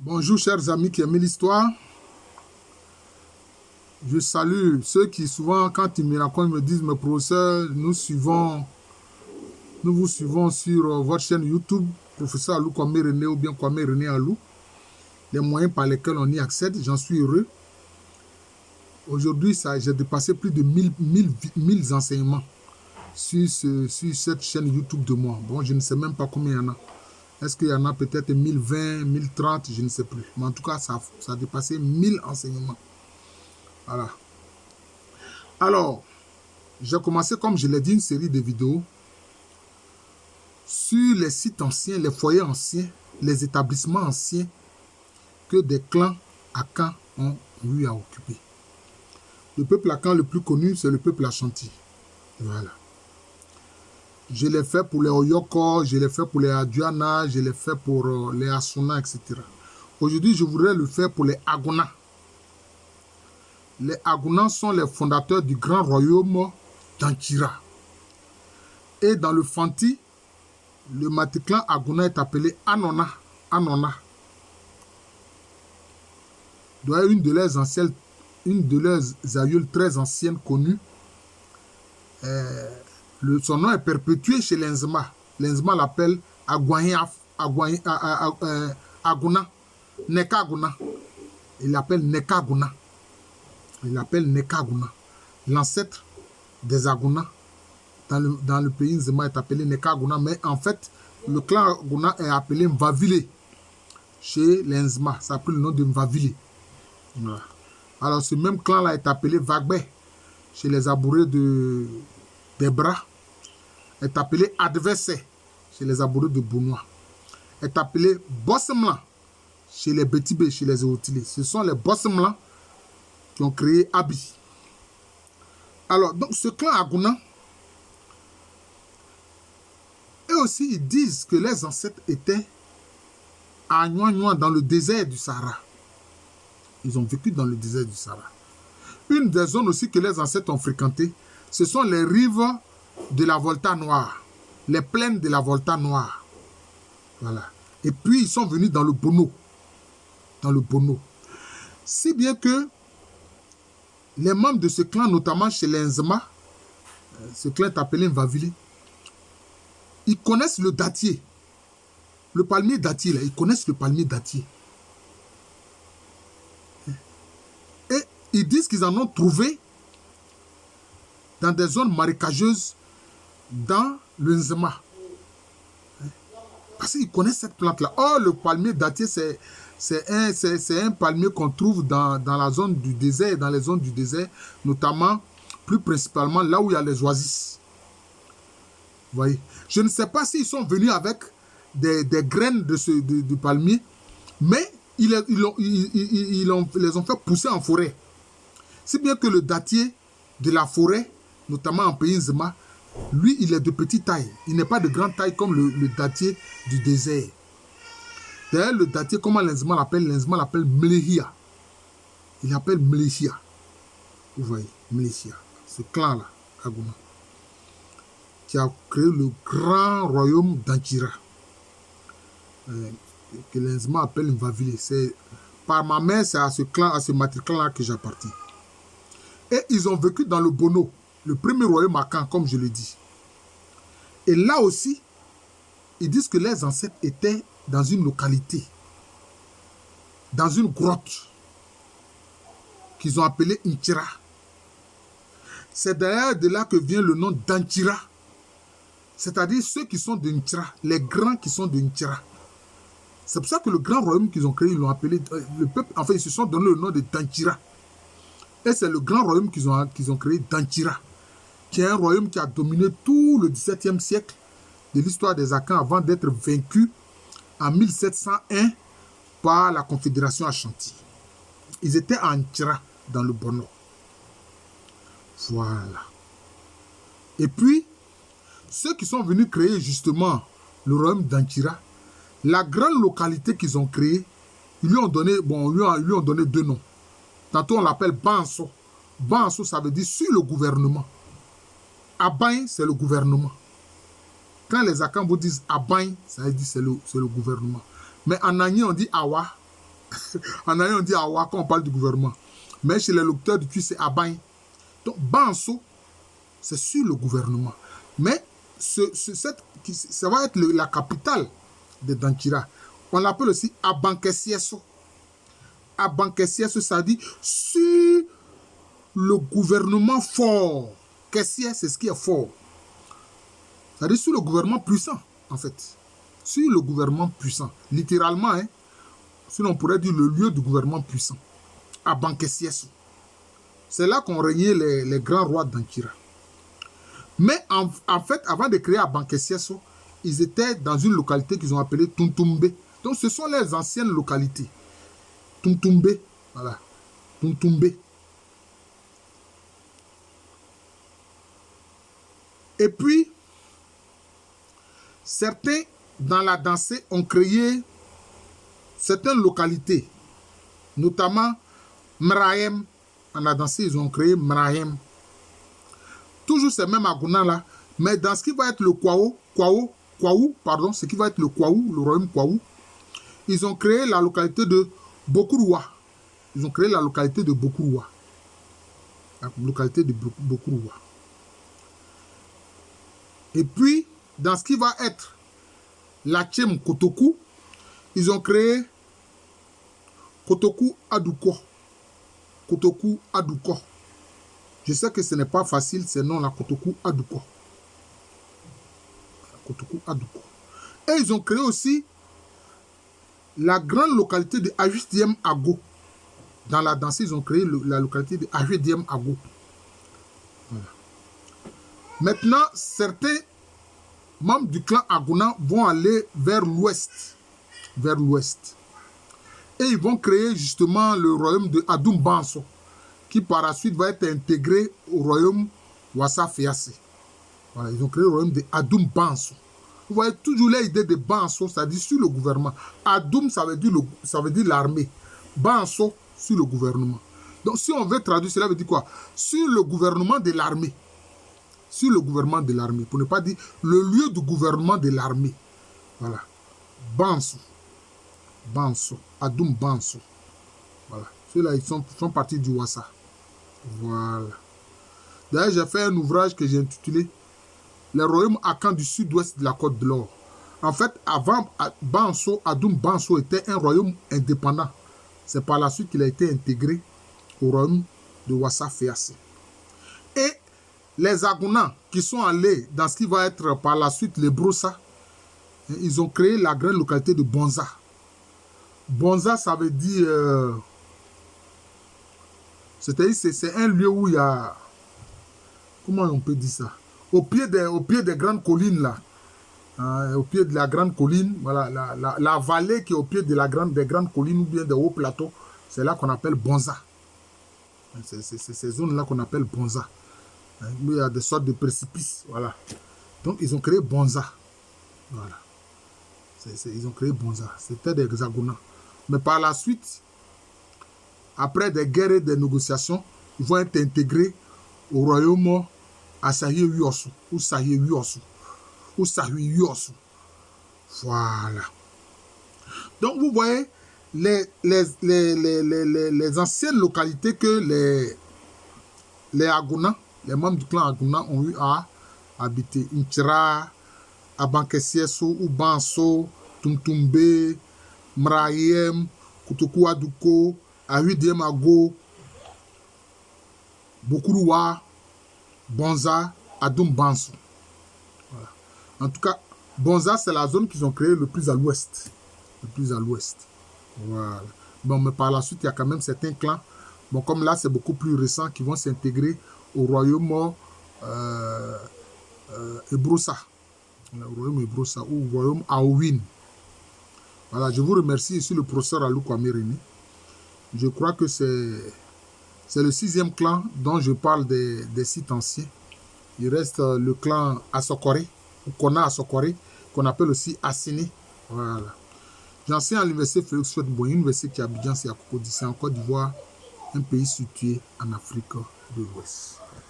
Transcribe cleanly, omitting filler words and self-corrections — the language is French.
Bonjour chers amis qui aiment l'histoire. Je salue ceux qui souvent quand ils me racontent, me disent, mes professeurs, nous vous suivons sur votre chaîne YouTube, professeur Alou Kwame René ou bien Kwame René Alou. Les moyens par lesquels on y accède, j'en suis heureux. Aujourd'hui, j'ai dépassé plus de 1000 enseignements sur cette chaîne YouTube de moi. Bon, je ne sais même pas combien il y en a. Est-ce qu'il y en a peut-être 1020, 1030, je ne sais plus. Mais en tout cas, ça a dépassé 1000 enseignements. Voilà. Alors, j'ai commencé, comme je l'ai dit, une série de vidéos sur les sites anciens, les foyers anciens, les établissements anciens que des clans Akan ont eu à occuper. Le peuple Akan le plus connu, c'est le peuple Ashanti. Voilà. Je l'ai fait pour les Oyoko, je l'ai fait pour les Aduana, je l'ai fait pour les Asuna, etc. Aujourd'hui, je voudrais le faire pour les Agona. Les Agona sont les fondateurs du grand royaume d'Ankira. Et dans le Fanti, le Maticlan Agona est appelé Anona. Anona. Doit une de leurs anciennes, une de leurs aïeules très anciennes connues. Son nom est perpétué chez l'Enzema. L'Enzema l'appelle Agona. Neka Agona. Il l'appelle Neka Agona. Il l'appelle Neka Agona. L'ancêtre des Agona dans le pays Nzema est appelé Neka Agona. Mais en fait, le clan Agona est appelé Mvavile chez les Nzema. Ça a pris le nom de Mvavile. Voilà. Alors ce même clan-là est appelé Vagbe chez les Abourés des Bras. Est appelé Adverse chez les Abourés de Bounois. Est appelé Bossemlan chez les Betibé, chez les Eotilés. Ce sont les Bossemlan qui ont créé Abi. Alors, donc ce clan Agona, eux aussi, ils disent que les ancêtres étaient à Nouan dans le désert du Sahara. Ils ont vécu dans le désert du Sahara. Une des zones aussi que les ancêtres ont fréquentées, ce sont les rives de la Volta Noire, les plaines de la Volta Noire. Voilà. Et puis, ils sont venus dans le Bono. Dans le Bono. Si bien que les membres de ce clan, notamment chez les Nzema, ce clan est appelé Mvavile, ils connaissent le dattier. Le palmier dattier, là, ils connaissent le palmier dattier. Et ils disent qu'ils en ont trouvé dans des zones marécageuses dans le Nzema. Parce qu'ils connaissent cette plante-là. Oh, le palmier dattier, c'est un palmier qu'on trouve dans la zone du désert, dans les zones du désert, notamment, plus principalement, là où il y a les oasis. Vous voyez? Je ne sais pas s'ils sont venus avec des graines de palmier, mais ils les ont fait pousser en forêt. Si bien que le dattier de la forêt, notamment en pays Nzema, lui, il est de petite taille. Il n'est pas de grande taille comme le dattier du désert. D'ailleurs, le dattier, comment l'Enzema l'appelle? L'Enzema l'appelle Mlehia. Il l'appelle Mlehia. Vous voyez, Mlehia. Ce clan-là, Agona, qui a créé le grand royaume d'Ankira, que l'Enzema appelle Mvavile. C'est par ma mère, c'est à ce clan, à ce matriclan-là que j'appartiens. Et ils ont vécu dans le Bono, le premier royaume Akan, comme je le dis. Et là aussi, ils disent que les ancêtres étaient dans une localité, dans une grotte, qu'ils ont appelée Nkira. C'est d'ailleurs de là que vient le nom d'Ankira. C'est-à-dire ceux qui sont de Nkira, les grands qui sont de Nkira. C'est pour ça que le grand royaume qu'ils ont créé, ils l'ont appelé, le peuple, enfin, ils se sont donné le nom de d'Ankira. Et c'est le grand royaume qu'ils ont créé d'Ankira, qui est un royaume qui a dominé tout le XVIIe siècle de l'histoire des Akans avant d'être vaincu en 1701 par la Confédération Ashanti. Ils étaient à Ankira, dans le Bono. Voilà. Et puis, ceux qui sont venus créer justement le royaume d'Ankira, la grande localité qu'ils ont créée, ils lui ont donné deux noms. Tantôt on l'appelle Banso. Banso, ça veut dire sur le gouvernement. Abain, c'est le gouvernement. Quand les Akans vous disent Abain, ça veut dire c'est le gouvernement. Mais en Agni, on dit Awa. En Aïe, on dit Awa quand on parle du gouvernement. Mais chez les locuteurs du Twi, c'est Abaye. Donc, Banso, c'est sur le gouvernement. Mais ça va être la capitale de Dankira. On l'appelle aussi Abankesieso. Abankesieso, ça dit sur le gouvernement fort. Kessie, c'est ce qui est fort. Ça dit sur le gouvernement puissant, en fait. Sur le gouvernement puissant. Littéralement, hein. Sinon, on pourrait dire le lieu du gouvernement puissant. Abankesieso. C'est là qu'ont régné les grands rois d'Ankira. Mais en fait, avant de créer Abankesieso, ils étaient dans une localité qu'ils ont appelée Tuntumbe. Donc, ce sont les anciennes localités. Tuntumbe, voilà. Tuntumbe. Et puis, certains, dans la dansée, ont créé certaines localités, notamment Mrahem. En la dansée, ils ont créé Mrahem. Toujours ces mêmes Agounas-là, mais dans ce qui va être le Kwaou, ce qui va être le Kwaou, le royaume Kwaou, ils ont créé la localité de Bokuruwa. Ils ont créé la localité de Bokuruwa. La localité de Bokuruwa. Et puis, dans ce qui va être la Tchem Kotoku, ils ont créé Kotoku Aduko. Kotoku Aduko. Je sais que ce n'est pas facile, c'est non la Kotoku Aduko. Kotoku Aduko. Et ils ont créé aussi la grande localité de Ajusdiem Ago. Dans la danse, ils ont créé la localité de Ajusdiem Ago. Voilà. Maintenant, certains membres du clan Agona vont aller vers l'ouest. Vers l'ouest. Et ils vont créer justement le royaume de Adoum Banso, qui par la suite va être intégré au royaume Wassa Fiassé. Voilà, ils ont créé le royaume de Adoum Banso. Vous voyez toujours l'idée de Banso, ça dit sur le gouvernement. Adoum, ça veut dire l'armée. Banso, sur le gouvernement. Donc si on veut traduire, cela veut dire quoi? Sur le gouvernement de l'armée. Sur le gouvernement de l'armée. Pour ne pas dire le lieu du gouvernement de l'armée. Voilà. Banso. Banso. Adoum Banso. Voilà. Ceux-là, ils sont partis du Wassa. Voilà. D'ailleurs, j'ai fait un ouvrage que j'ai intitulé Les royaumes Akan du sud-ouest de la Côte de l'Or. En fait, avant, Banso, Adoum Banso était un royaume indépendant. C'est par la suite qu'il a été intégré au royaume de Wassa Fiassé. Et les Agounas qui sont allés dans ce qui va être par la suite les Broussa, ils ont créé la grande localité de Bonza. Bonza, ça veut dire... c'est-à-dire c'est un lieu où il y a... Comment on peut dire ça? Au pied des grandes collines, là. Au pied de la grande colline, voilà, la vallée qui est au pied de des grandes collines ou bien des hauts plateaux, c'est là qu'on appelle Bonza. C'est ces zones-là qu'on appelle Bonza. Où il y a des sortes de précipices, voilà. Donc, ils ont créé Bonza. Voilà. Ils ont créé Bonza. C'était des hexagonats. Mais par la suite, après des guerres et des négociations, ils vont être intégrés au royaume Asahi Yosu ou Sahi Yosu ou Sahi Yosu. Voilà. Donc vous voyez les anciennes localités que les Agounas, les membres du clan Agounas ont eu à habiter. Inchira, Abankesieso, Ubanso, Tumtumbe, Mrahem, Kotoku Aduko, Ajusdiem Ago, Bokuruwa, Bonza, Adoum Banso. Voilà. En tout cas, Bonza, c'est la zone qu'ils ont créée le plus à l'ouest. Le plus à l'ouest. Voilà. Bon, mais par la suite, il y a quand même certains clans. Bon, comme là, c'est beaucoup plus récent, qui vont s'intégrer au royaume Ebrosa. Le royaume Ebrosa ou au royaume Aouin. Voilà, je vous remercie ici le professeur Alou Kwame René. Je crois que c'est le 6e clan dont je parle des sites anciens. Il reste le clan Asokore, ou Kona Asokore, qu'on appelle aussi Assini. Voilà. J'enseigne à l'université Félix Houphouët-Boigny, université qui est à Abidjan, c'est à Cocody, c'est en Côte d'Ivoire, un pays situé en Afrique de l'Ouest.